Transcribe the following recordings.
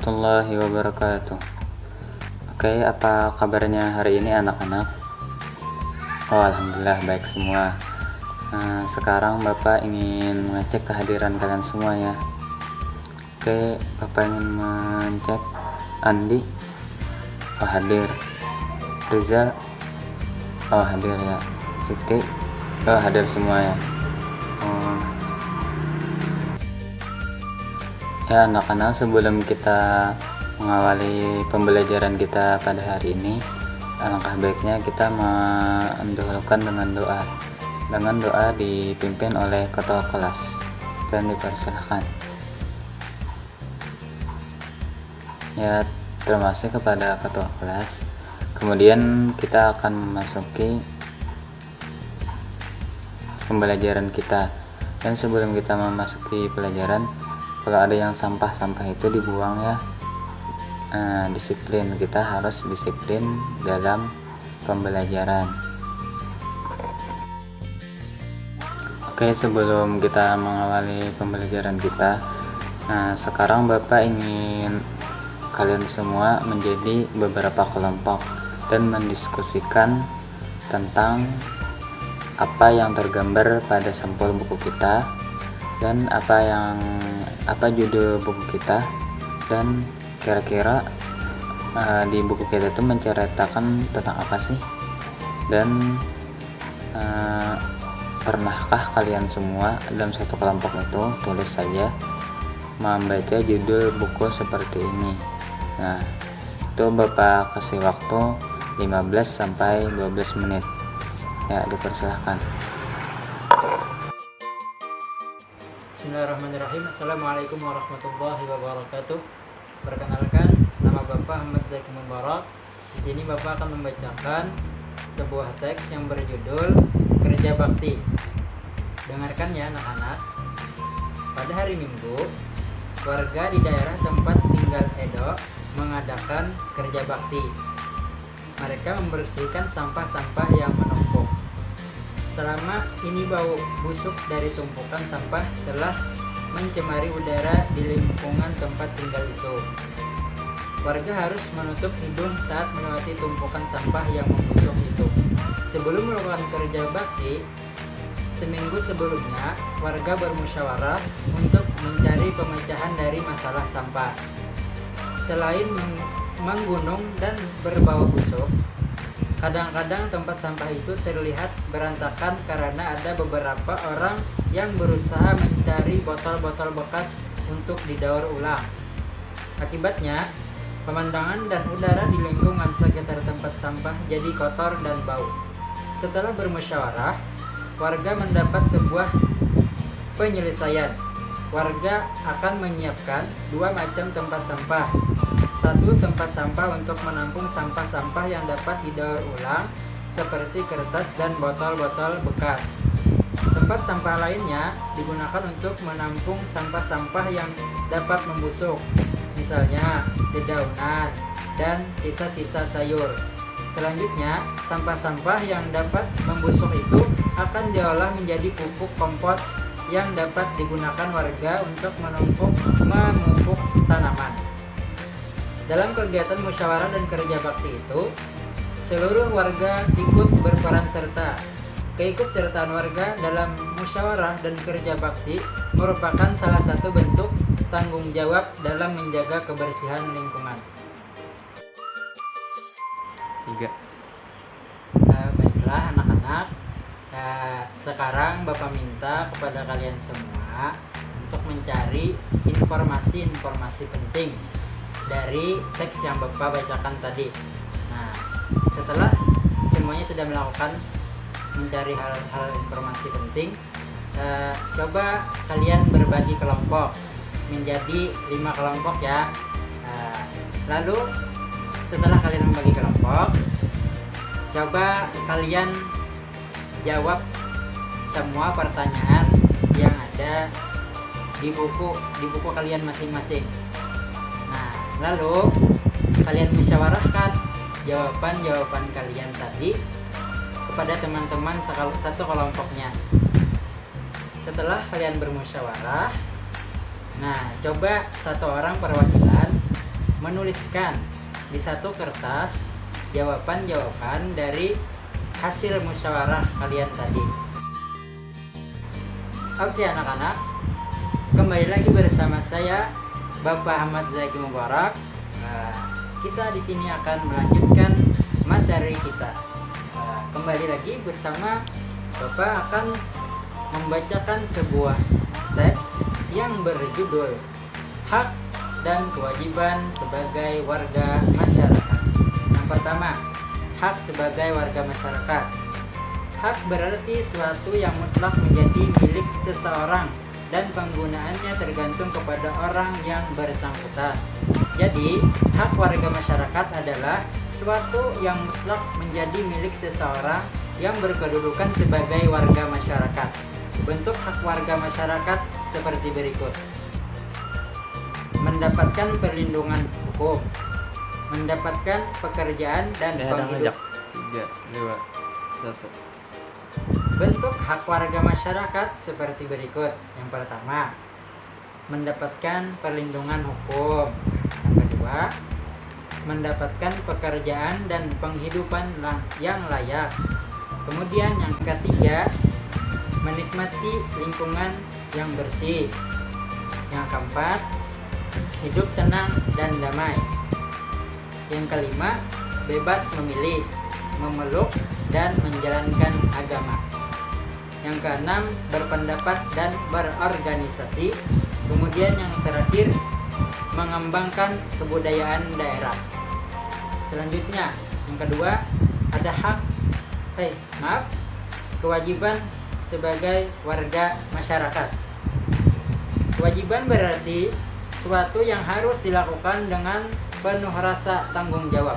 warahmatullahi wabarakatuh. Oke, apa kabarnya hari ini anak-anak? Oh, alhamdulillah baik semua. Sekarang Bapak ingin mengecek kehadiran kalian semua ya. Oke, Bapak ingin mengecek Andi. Oh, hadir. Rizal. Oh, hadir ya. Siti. Oh, hadir semua ya. Ya anak-anak, sebelum kita mengawali pembelajaran kita pada hari ini, alangkah baiknya kita mendahulukan dengan doa dipimpin oleh ketua kelas, dan dipersilahkan. Ya, terima kasih kepada ketua kelas. Kemudian kita akan memasuki pembelajaran kita. Dan sebelum kita memasuki pelajaran, kalau ada yang sampah itu dibuang ya. Disiplin, kita harus disiplin dalam pembelajaran. Oke, sebelum kita mengawali pembelajaran kita, sekarang Bapak ingin kalian semua menjadi beberapa kelompok dan mendiskusikan tentang apa yang tergambar pada sampul buku kita, dan apa judul buku kita, dan kira-kira di buku kita itu menceritakan tentang apa sih, dan pernahkah kalian semua dalam satu kelompok itu tulis saja membaca judul buku seperti ini. Nah, itu Bapak kasih waktu 15-12 menit ya, dipersilahkan. Bismillahirrahmanirrahim. Assalamualaikum warahmatullahi wabarakatuh. Perkenalkan, nama Bapak Ahmad Zaki Mubarak. Di sini Bapak akan membacakan sebuah teks yang berjudul Kerja Bakti. Dengarkan ya anak-anak. Pada hari Minggu, warga di daerah tempat tinggal Edo mengadakan kerja bakti. Mereka membersihkan sampah-sampah yang menumpuk. Selama ini bau busuk dari tumpukan sampah telah mencemari udara di lingkungan tempat tinggal itu. Warga harus menutup hidung saat melewati tumpukan sampah yang membusuk itu. Sebelum melakukan kerja bakti, seminggu sebelumnya warga bermusyawarah untuk mencari pemecahan dari masalah sampah. Selain menggunung dan berbau busuk, kadang-kadang tempat sampah itu terlihat berantakan karena ada beberapa orang yang berusaha mencari botol-botol bekas untuk didaur ulang. Akibatnya, pemandangan dan udara di lingkungan sekitar tempat sampah jadi kotor dan bau. Setelah bermusyawarah, warga mendapat sebuah penyelesaian. Warga akan menyiapkan dua macam tempat sampah. Satu tempat sampah untuk menampung sampah-sampah yang dapat didaur ulang seperti kertas dan botol-botol bekas. Tempat sampah lainnya digunakan untuk menampung sampah-sampah yang dapat membusuk, misalnya dedaunan dan sisa-sisa sayur. Selanjutnya, sampah-sampah yang dapat membusuk itu akan diolah menjadi pupuk kompos yang dapat digunakan warga untuk memupuk tanaman. Dalam kegiatan musyawarah dan kerja bakti itu, seluruh warga ikut berperan serta. Keikutsertaan warga dalam musyawarah dan kerja bakti merupakan salah satu bentuk tanggung jawab dalam menjaga kebersihan lingkungan. 3. Baiklah anak-anak, sekarang Bapak minta kepada kalian semua untuk mencari informasi-informasi penting dari teks yang Bapak bacakan tadi. Nah, setelah semuanya sudah melakukan mencari hal-hal informasi penting, coba kalian berbagi kelompok menjadi 5 kelompok ya. Lalu setelah kalian membagi kelompok, coba kalian jawab semua pertanyaan yang ada di buku kalian masing-masing. Nah, lalu kalian musyawarahkan jawaban-jawaban kalian tadi kepada teman-teman satu kelompoknya. Setelah kalian bermusyawarah, nah coba satu orang perwakilan menuliskan di satu kertas jawaban-jawaban dari hasil musyawarah kalian tadi. Oke anak-anak, kembali lagi bersama saya Bapak Ahmad Zaki Mubarak. Kita di sini akan melanjutkan materi kita. Kembali lagi bersama Bapak akan membacakan sebuah teks yang berjudul Hak dan Kewajiban sebagai Warga Masyarakat. Yang pertama, hak sebagai warga masyarakat. Hak berarti suatu yang mutlak menjadi milik seseorang dan penggunaannya tergantung kepada orang yang bersangkutan. Jadi, hak warga masyarakat adalah suatu yang mutlak menjadi milik seseorang yang berkedudukan sebagai warga masyarakat. Bentuk hak warga masyarakat seperti berikut: mendapatkan perlindungan hukum, mendapatkan pekerjaan dan penghidupan. 3, 2, 1. Bentuk hak warga masyarakat seperti berikut. Yang pertama, mendapatkan perlindungan hukum. Yang kedua, mendapatkan pekerjaan dan penghidupan yang layak. Kemudian yang ketiga, menikmati lingkungan yang bersih. Yang keempat, hidup tenang dan damai. Yang kelima, bebas memilih, memeluk, dan menjalankan agama. Yang keenam, berpendapat dan berorganisasi. Kemudian yang terakhir, mengembangkan kebudayaan daerah. Selanjutnya, yang kedua, ada kewajiban sebagai warga masyarakat. Kewajiban berarti suatu yang harus dilakukan dengan penuh rasa tanggung jawab.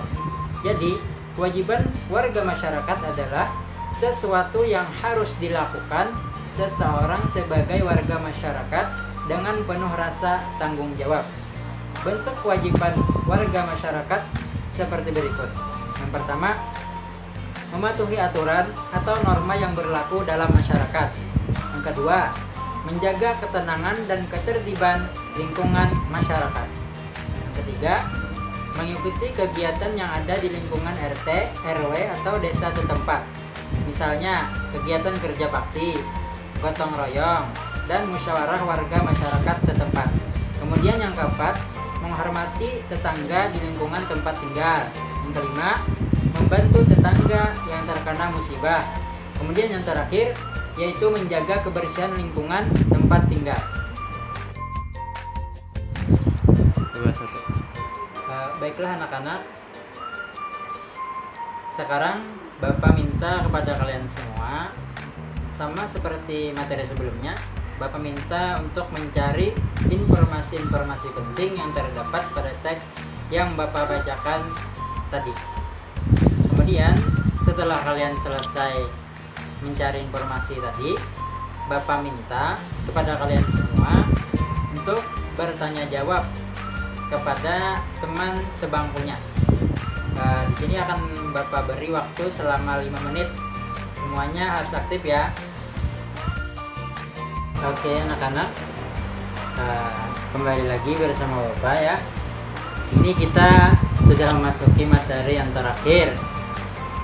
Jadi, kewajiban warga masyarakat adalah sesuatu yang harus dilakukan seseorang sebagai warga masyarakat dengan penuh rasa tanggung jawab. Bentuk kewajiban warga masyarakat seperti berikut. Yang pertama, mematuhi aturan atau norma yang berlaku dalam masyarakat. Yang kedua, menjaga ketenangan dan ketertiban lingkungan masyarakat. Yang ketiga, mengikuti kegiatan yang ada di lingkungan RT, RW, atau desa setempat. Misalnya, kegiatan kerja bakti, gotong royong, dan musyawarah warga masyarakat setempat. Kemudian yang keempat, menghormati tetangga di lingkungan tempat tinggal. Yang kelima, membantu tetangga yang terkena musibah. Kemudian yang terakhir, yaitu menjaga kebersihan lingkungan tempat tinggal. 2, 1. Baiklah anak-anak, sekarang Bapak minta kepada kalian semua, sama seperti materi sebelumnya, Bapak minta untuk mencari informasi-informasi penting yang terdapat pada teks yang Bapak bacakan tadi. Kemudian setelah kalian selesai mencari informasi tadi, Bapak minta kepada kalian semua untuk bertanya jawab kepada teman sebangkunya. Di sini akan Bapak beri waktu selama 5 menit. Semuanya harus aktif ya. Oke anak-anak, kembali lagi bersama Bapak ya. Ini kita sudah memasuki materi yang terakhir.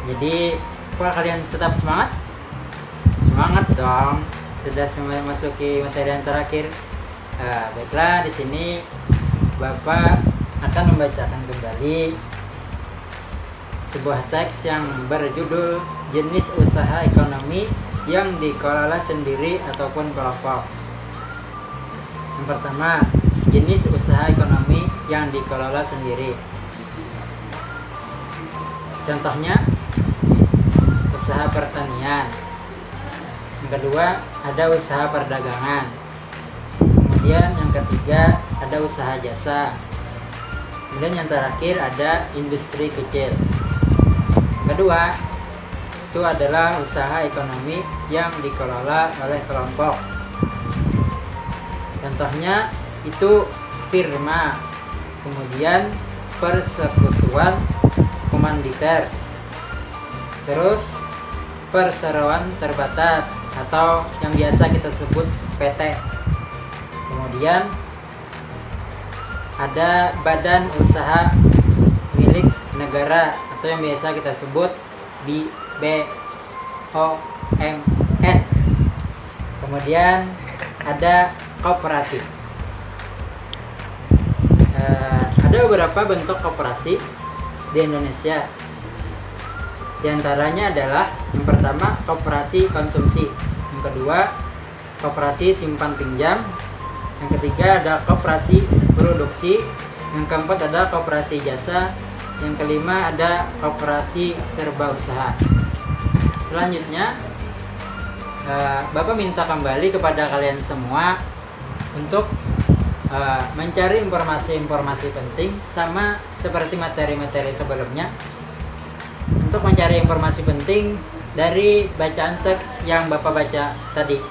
Jadi, apakah kalian tetap semangat? Semangat dong. Sudah memasuki materi yang terakhir. Baiklah, di sini Bapak akan membacakan kembali sebuah teks yang berjudul jenis usaha ekonomi yang dikelola sendiri ataupun kelompok. Yang pertama, jenis usaha ekonomi yang dikelola sendiri. Contohnya, usaha pertanian. Yang kedua, ada usaha perdagangan. Kemudian yang ketiga, ada usaha jasa. Kemudian yang terakhir ada industri kecil. Kedua, itu adalah usaha ekonomi yang dikelola oleh kelompok. Contohnya itu firma, kemudian persekutuan komanditer, terus perseroan terbatas atau yang biasa kita sebut PT. Kemudian ada badan usaha milik negara atau yang biasa kita sebut BUMN. Kemudian ada koperasi. Ada beberapa bentuk koperasi di Indonesia. Di antaranya adalah yang pertama koperasi konsumsi, yang kedua koperasi simpan pinjam, yang ketiga ada koperasi produksi, yang keempat ada koperasi jasa, yang kelima ada koperasi serba usaha. Selanjutnya Bapak minta kembali kepada kalian semua untuk mencari informasi-informasi penting, sama seperti materi-materi sebelumnya, untuk mencari informasi penting dari bacaan teks yang Bapak baca tadi.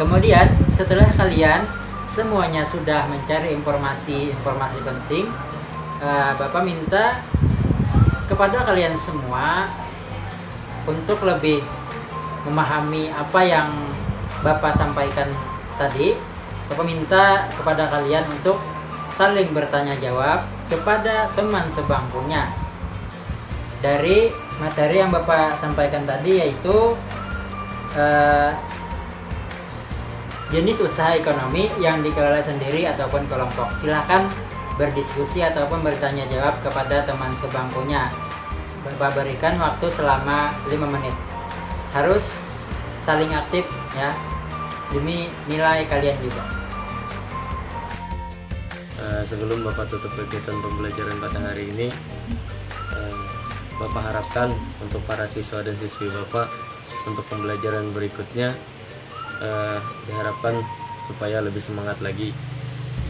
Kemudian setelah kalian semuanya sudah mencari informasi penting, Bapak minta kepada kalian semua untuk lebih memahami apa yang Bapak sampaikan tadi. Bapak minta kepada kalian untuk saling bertanya jawab kepada teman sebangkunya dari materi yang Bapak sampaikan tadi, yaitu jenis usaha ekonomi yang dikelola sendiri ataupun kelompok. Silahkan berdiskusi ataupun bertanya jawab kepada teman sebangkunya. Bapak berikan waktu selama 5 menit. Harus saling aktif ya, demi nilai kalian juga. Sebelum Bapak tutup kegiatan pembelajaran pada hari ini, Bapak harapkan untuk para siswa dan siswi Bapak untuk pembelajaran berikutnya diharapkan supaya lebih semangat lagi.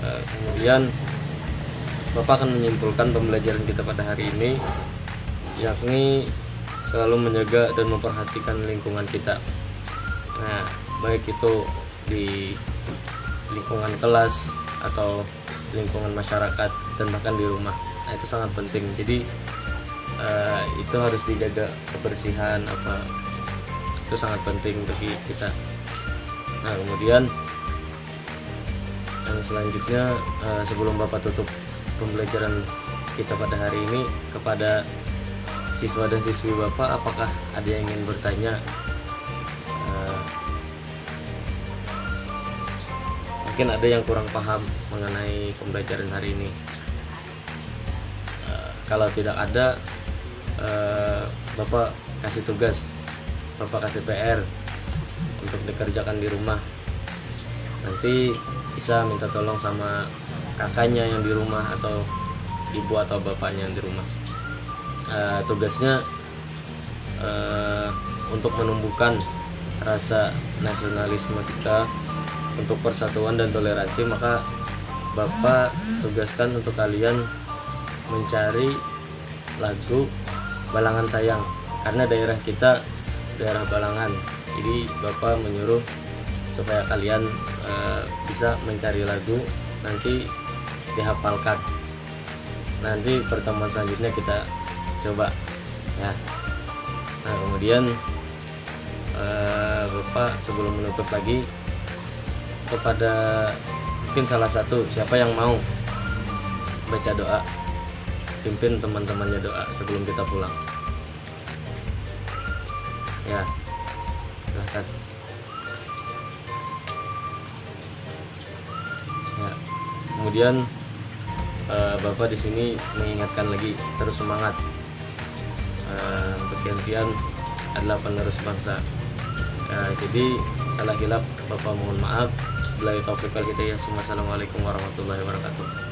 Kemudian Bapak akan menyimpulkan pembelajaran kita pada hari ini, yakni selalu menjaga dan memperhatikan lingkungan kita. Nah, baik itu di lingkungan kelas atau lingkungan masyarakat dan bahkan di rumah. Nah, itu sangat penting. Jadi itu harus dijaga kebersihan itu sangat penting bagi kita. Nah, kemudian yang selanjutnya, sebelum Bapak tutup pembelajaran kita pada hari ini, kepada siswa dan siswi Bapak, apakah ada yang ingin bertanya? Mungkin ada yang kurang paham mengenai pembelajaran hari ini. Kalau tidak ada, Bapak kasih tugas, Bapak kasih PR untuk dikerjakan di rumah. Nanti bisa minta tolong sama kakaknya yang di rumah atau ibu atau bapaknya yang di rumah. Tugasnya untuk menumbuhkan rasa nasionalisme kita, untuk persatuan dan toleransi. Maka Bapak tugaskan untuk kalian mencari lagu Balangan Sayang, karena daerah kita daerah Balangan. Jadi Bapak menyuruh supaya kalian bisa mencari lagu, nanti dihafalkan. Nanti pertemuan selanjutnya kita coba ya. Nah, kemudian Bapak sebelum menutup lagi, kepada mungkin salah satu siapa yang mau baca doa, pimpin teman-temannya doa sebelum kita pulang ya, silahkan ya. Kemudian Bapak di sini mengingatkan lagi, terus semangat, bergantian adalah penerus bangsa. Jadi salah hilaf Bapak mohon maaf. Wabillahi taufiq wal hidayah. Wassalamualaikum warahmatullahi wabarakatuh.